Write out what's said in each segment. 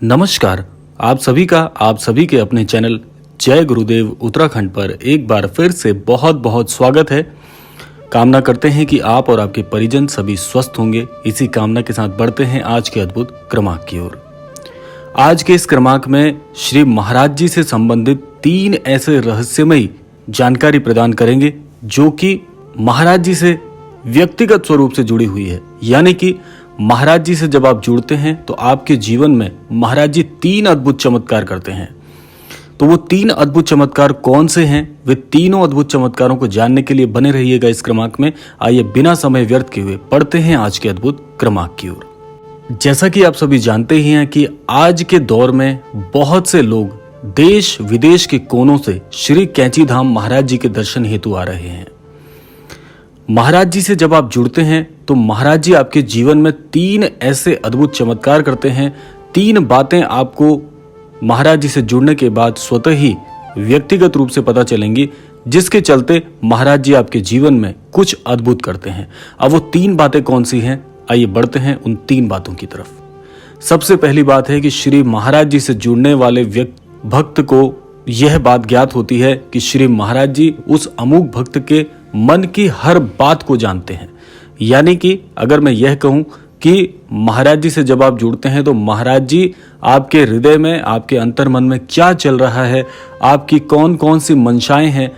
नमस्कार। आप सभी के अपने चैनल जय गुरुदेव उत्तराखंड पर एक बार फिर से बहुत बहुत स्वागत है। कामना करते हैं कि आप और आपके परिजन सभी स्वस्थ होंगे। इसी कामना के साथ बढ़ते हैं आज के अद्भुत क्रमांक की ओर। आज के इस क्रमांक में श्री महाराज जी से संबंधित 3 ऐसे रहस्यमयी जानकारी प्रदान करेंगे जो कि महाराज जी से व्यक्तिगत स्वरूप से जुड़ी हुई है। यानी कि महाराज जी से जब आप जुड़ते हैं तो आपके जीवन में महाराज जी 3 अद्भुत चमत्कार करते हैं। तो वो 3 अद्भुत चमत्कार कौन से हैं, वे तीनों अद्भुत चमत्कारों को जानने के लिए बने रहिएगा इस क्रमांक में। आइए बिना समय व्यर्थ किए हुए पढ़ते हैं आज के अद्भुत क्रमांक की ओर। जैसा कि आप सभी जानते ही हैं कि आज के दौर में बहुत से लोग देश विदेश के कोनों से श्री कैंची धाम महाराज जी के दर्शन हेतु आ रहे हैं। महाराज जी से जब आप जुड़ते हैं तो महाराज जी आपके जीवन में 3 ऐसे अद्भुत चमत्कार करते हैं। 3 बातें आपको महाराज जी से जुड़ने के बाद स्वतः ही व्यक्तिगत रूप से पता चलेंगी, जिसके चलते महाराज जी आपके जीवन में कुछ अद्भुत करते हैं। अब वो 3 बातें कौन सी हैं, आइए बढ़ते हैं उन 3 बातों की तरफ। सबसे पहली बात है कि श्री महाराज जी से जुड़ने वाले भक्त को यह बात ज्ञात होती है कि श्री महाराज जी उस अमूक भक्त के मन की हर बात को जानते हैं। यानी कि अगर मैं यह कहूं कि महाराज जी से जब आप जुड़ते हैं तो महाराज जी आपके हृदय में, आपके अंतर मन में क्या चल रहा है, आपकी कौन कौन सी मंशाएं हैं,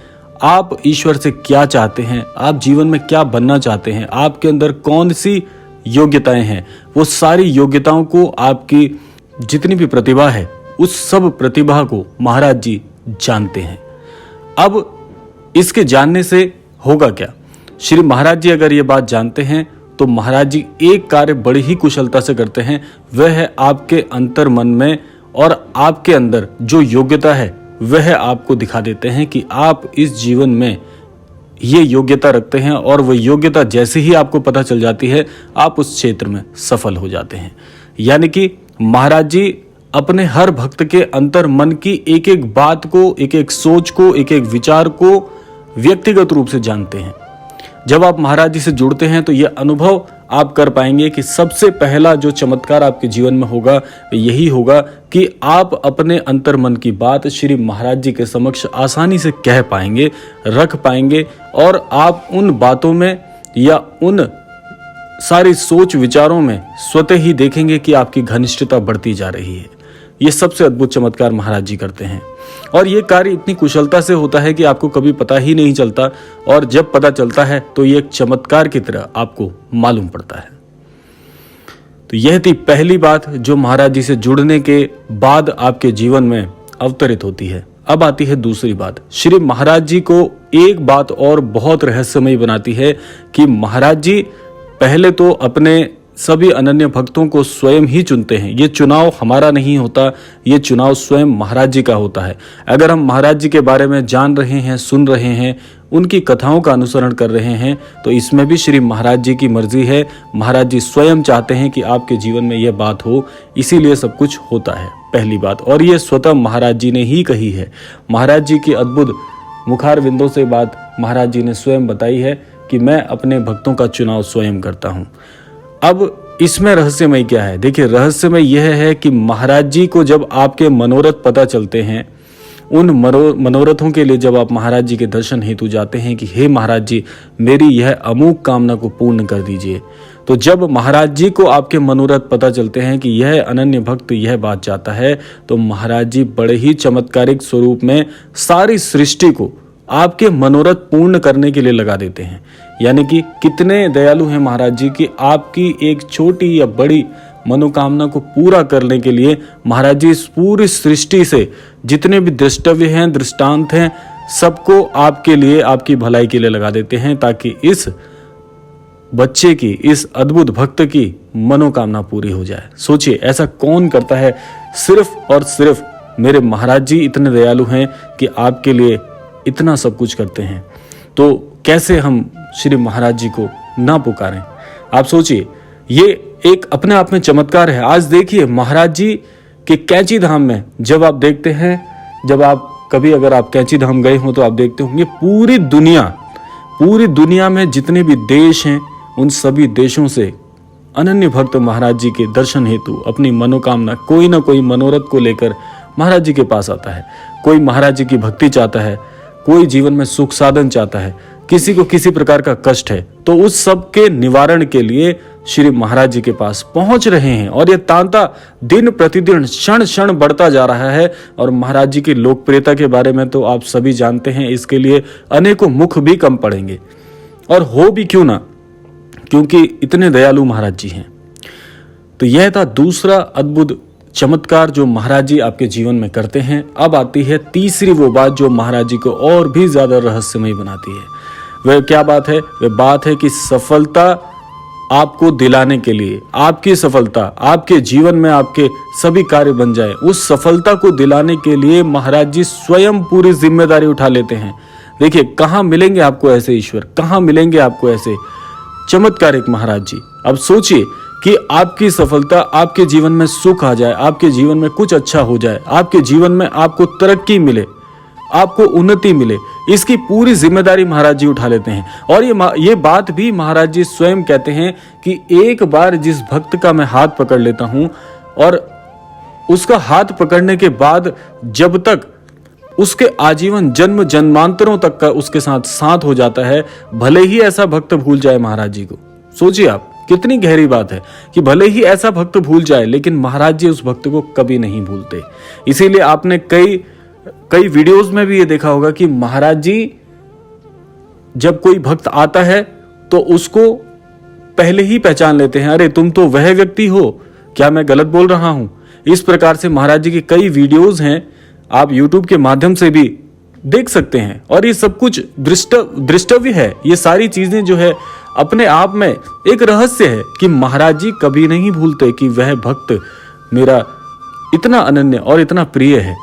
आप ईश्वर से क्या चाहते हैं, आप जीवन में क्या बनना चाहते हैं, आपके अंदर कौन सी योग्यताएं हैं, वो सारी योग्यताओं को, आपकी जितनी भी प्रतिभा है उस सब प्रतिभा को महाराज जी जानते हैं। अब इसके जानने से होगा क्या? श्री महाराज जी अगर ये बात जानते हैं तो महाराज जी एक कार्य बड़ी ही कुशलता से करते हैं। वह है आपके अंतर मन में और आपके अंदर जो योग्यता है वह आपको दिखा देते हैं कि आप इस जीवन में ये योग्यता रखते हैं, और वह योग्यता जैसे ही आपको पता चल जाती है आप उस क्षेत्र में सफल हो जाते हैं। यानी कि महाराज जी अपने हर भक्त के अंतर मन की एक एक बात को, एक एक सोच को, एक एक विचार को व्यक्तिगत रूप से जानते हैं। जब आप महाराज जी से जुड़ते हैं तो यह अनुभव आप कर पाएंगे कि सबसे पहला जो चमत्कार आपके जीवन में होगा यही होगा कि आप अपने अंतर मन की बात श्री महाराज जी के समक्ष आसानी से कह पाएंगे, रख पाएंगे, और आप उन बातों में या उन सारी सोच विचारों में स्वतः ही देखेंगे कि आपकी घनिष्ठता बढ़ती जा रही है। ये सबसे अद्भुत चमत्कार महाराज जी करते हैं, और ये कार्य इतनी कुशलता से होता है कि आपको कभी पता ही नहीं चलता, और जब पता चलता है तो ये एक चमत्कार की तरह आपको मालूम पड़ता है। तो यह थी पहली बात जो महाराज जी से जुड़ने के बाद आपके जीवन में अवतरित होती है। अब आती है दूसरी बात। श्री महाराज जी को एक बात और बहुत रहस्यमयी बनाती है कि महाराज जी पहले तो अपने सभी अनन्य भक्तों को स्वयं ही चुनते हैं। ये चुनाव हमारा नहीं होता, ये चुनाव स्वयं महाराज जी का होता है। अगर हम महाराज जी के बारे में जान रहे हैं, सुन रहे हैं, उनकी कथाओं का अनुसरण कर रहे हैं, तो इसमें भी श्री महाराज जी की मर्जी है। महाराज जी स्वयं चाहते हैं कि आपके जीवन में यह बात हो, इसीलिए सब कुछ होता है, पहली बात। और ये स्वतः महाराज जी ने ही कही है। महाराज जी की अद्भुत मुखार बिंदों से बात महाराज जी ने स्वयं बताई है कि मैं अपने भक्तों का चुनाव स्वयं करता हूँ। अब इसमें रहस्यमय क्या है? देखिए, रहस्यमय यह है कि महाराज जी को जब आपके मनोरथ पता चलते हैं, उन मनोरथों के लिए जब आप महाराज जी के दर्शन हेतु जाते हैं कि हे महाराज जी, मेरी यह अमूक कामना को पूर्ण कर दीजिए, तो जब महाराज जी को आपके मनोरथ पता चलते हैं कि यह अनन्य भक्त यह बात चाहता है, तो महाराज जी बड़े ही चमत्कारिक स्वरूप में सारी सृष्टि को आपके मनोरथ पूर्ण करने के लिए लगा देते हैं। यानी कि कितने दयालु हैं महाराज जी कि आपकी एक छोटी या बड़ी मनोकामना को पूरा करने के लिए महाराज जी इस पूरी सृष्टि से जितने भी द्रष्टव्य हैं, दृष्टांत हैं, सबको आपके लिए, आपकी भलाई के लिए लगा देते हैं, ताकि इस बच्चे की, इस अद्भुत भक्त की मनोकामना पूरी हो जाए। सोचिए, ऐसा कौन करता है? सिर्फ और सिर्फ मेरे महाराज जी इतने दयालु हैं कि आपके लिए इतना सब कुछ करते हैं। तो कैसे हम श्री महाराज जी को ना पुकारें? आप सोचिए, ये एक अपने आप में चमत्कार है। आज देखिए, महाराज जी के कैंची धाम में जब आप देखते हैं, जब आप कभी अगर आप कैंची धाम गए हो तो आप देखते होंगे पूरी दुनिया में जितने भी देश हैं उन सभी देशों से अनन्य भक्त महाराज जी के दर्शन हेतु अपनी मनोकामना कोई ना कोई मनोरथ को लेकर महाराज जी के पास आता है। कोई महाराज जी की भक्ति चाहता है, कोई जीवन में सुख साधन चाहता है, किसी को किसी प्रकार का कष्ट है, तो उस सब के निवारण के लिए श्री महाराज जी के पास पहुंच रहे हैं। और ये तांता दिन प्रतिदिन क्षण क्षण बढ़ता जा रहा है। और महाराज जी की लोकप्रियता के बारे में तो आप सभी जानते हैं, इसके लिए अनेकों मुख भी कम पड़ेंगे, और हो भी क्यों ना, क्योंकि इतने दयालु महाराज जी हैं। तो यह था दूसरा अद्भुत चमत्कार जो महाराज जी आपके जीवन में करते हैं। अब आती है तीसरी वो बात जो महाराज जी को और भी ज्यादा रहस्यमय बनाती है। वह क्या बात है? वह बात है कि सफलता आपको दिलाने के लिए, आपकी सफलता आपके जीवन में आपके सभी कार्य बन जाए, उस सफलता को दिलाने के लिए महाराज जी स्वयं पूरी जिम्मेदारी उठा लेते हैं। देखिए, कहाँ मिलेंगे आपको ऐसे ईश्वर, कहाँ मिलेंगे आपको ऐसे चमत्कारिक महाराज जी। अब सोचिए कि आपकी सफलता, आपके जीवन में सुख आ जाए, आपके जीवन में कुछ अच्छा हो जाए, आपके जीवन में आपको तरक्की मिले, आपको उन्नति मिले, इसकी पूरी जिम्मेदारी महाराज जी उठा लेते हैं। और ये बात भी महाराज जी स्वयं कहते हैं कि एक बार जिस भक्त का मैं हाथ पकड़ लेता हूं और उसका हाथ पकड़ने के बाद जब तक उसके आजीवन जन्म जन्मांतरों तक का उसके साथ हो जाता है, भले ही ऐसा भक्त भूल जाए महाराज जी को। सोचिए आप, कितनी गहरी बात है कि भले ही ऐसा भक्त भूल जाए, लेकिन महाराज जी उस भक्त को कभी नहीं भूलते। इसीलिए आपने कई वीडियोस में भी ये देखा होगा कि महाराज जी जब कोई भक्त आता है तो उसको पहले ही पहचान लेते हैं, अरे तुम तो वह व्यक्ति हो, क्या मैं गलत बोल रहा हूं? इस प्रकार से महाराज जी के कई वीडियोस हैं, आप YouTube के माध्यम से भी देख सकते हैं। और ये सब कुछ दृष्टव्य है। ये सारी चीजें जो है अपने आप में एक रहस्य है कि महाराज जी कभी नहीं भूलते कि वह भक्त मेरा इतना अनन्य और इतना प्रिय है,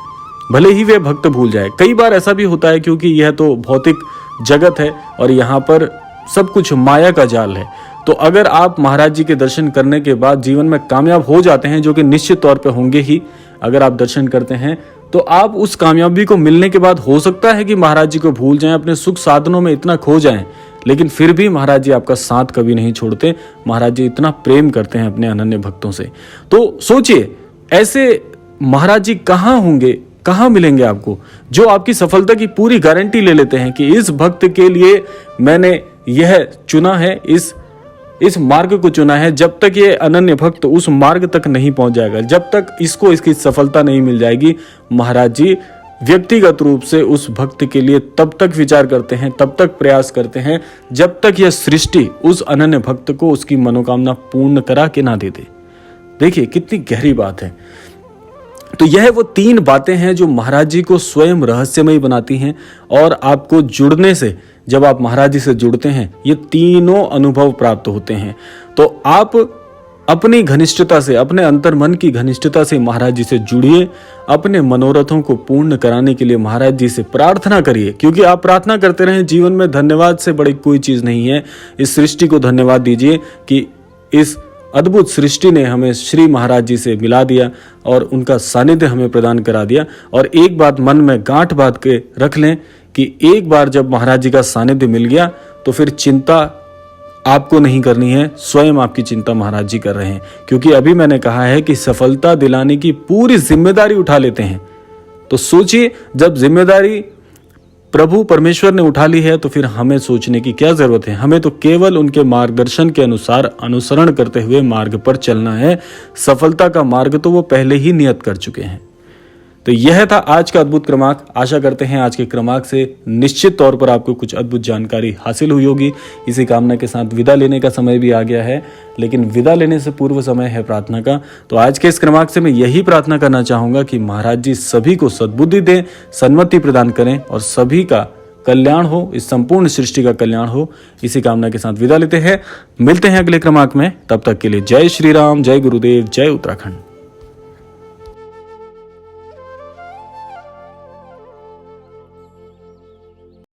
भले ही वह भक्त भूल जाए। कई बार ऐसा भी होता है क्योंकि यह तो भौतिक जगत है और यहाँ पर सब कुछ माया का जाल है। तो अगर आप महाराज जी के दर्शन करने के बाद जीवन में कामयाब हो जाते हैं, जो कि निश्चित तौर पे होंगे ही, अगर आप दर्शन करते हैं तो आप उस कामयाबी को मिलने के बाद हो सकता है कि महाराज जी को भूल जाएं, अपने सुख साधनों में इतना खो जाएं, लेकिन फिर भी महाराज जी आपका साथ कभी नहीं छोड़ते। महाराज जी इतना प्रेम करते हैं अपने अनन्य भक्तों से। तो सोचिए, ऐसे महाराज जी कहाँ होंगे, कहाँ मिलेंगे आपको, जो आपकी सफलता की पूरी गारंटी ले लेते हैं कि इस भक्त के लिए मैंने यह चुना है, इस मार्ग को चुना है। जब तक ये अनन्य भक्त उस मार्ग तक नहीं पहुंच जाएगा, जब तक इसको इसकी सफलता नहीं मिल जाएगी, महाराज जी व्यक्तिगत रूप से उस भक्त के लिए तब तक विचार करते हैं, तब तक प्रयास करते हैं, जब तक यह सृष्टि उस अनन्य भक्त को उसकी मनोकामना पूर्ण करा के ना दे दे। देखिए कितनी गहरी बात है। तो यह वो 3 बातें हैं जो महाराज जी को स्वयं रहस्यमयी बनाती हैं। और आपको जुड़ने से, जब आप महाराज जी से जुड़ते हैं, ये तीनों अनुभव प्राप्त होते हैं। तो आप अपनी घनिष्ठता से, अपने अंतर्मन की घनिष्ठता से महाराज जी से जुड़िए। अपने मनोरथों को पूर्ण कराने के लिए महाराज जी से प्रार्थना करिए, क्योंकि आप प्रार्थना करते रहें। जीवन में धन्यवाद से बड़ी कोई चीज नहीं है। इस सृष्टि को धन्यवाद दीजिए कि इस अद्भुत सृष्टि ने हमें श्री महाराज जी से मिला दिया और उनका सानिध्य हमें प्रदान करा दिया। और एक बात मन में गांठ बांध के रख लें कि एक बार जब महाराज जी का सानिध्य मिल गया तो फिर चिंता आपको नहीं करनी है, स्वयं आपकी चिंता महाराज जी कर रहे हैं। क्योंकि अभी मैंने कहा है कि सफलता दिलाने की पूरी जिम्मेदारी उठा लेते हैं। तो सोचिए, जब जिम्मेदारी प्रभु परमेश्वर ने उठा ली है तो फिर हमें सोचने की क्या जरूरत है। हमें तो केवल उनके मार्गदर्शन के अनुसार अनुसरण करते हुए मार्ग पर चलना है। सफलता का मार्ग तो वो पहले ही नियत कर चुके हैं। तो यह था आज का अद्भुत क्रमांक। आशा करते हैं आज के क्रमांक से निश्चित तौर पर आपको कुछ अद्भुत जानकारी हासिल हुई होगी। इसी कामना के साथ विदा लेने का समय भी आ गया है, लेकिन विदा लेने से पूर्व समय है प्रार्थना का। तो आज के इस क्रमांक से मैं यही प्रार्थना करना चाहूंगा कि महाराज जी सभी को सद्बुद्धि दें, सन्मति प्रदान करें और सभी का कल्याण हो, इस संपूर्ण सृष्टि का कल्याण हो। इसी कामना के साथ विदा लेते हैं। मिलते हैं अगले क्रमांक में। तब तक के लिए जय श्री राम, जय गुरुदेव, जय उत्तराखंड।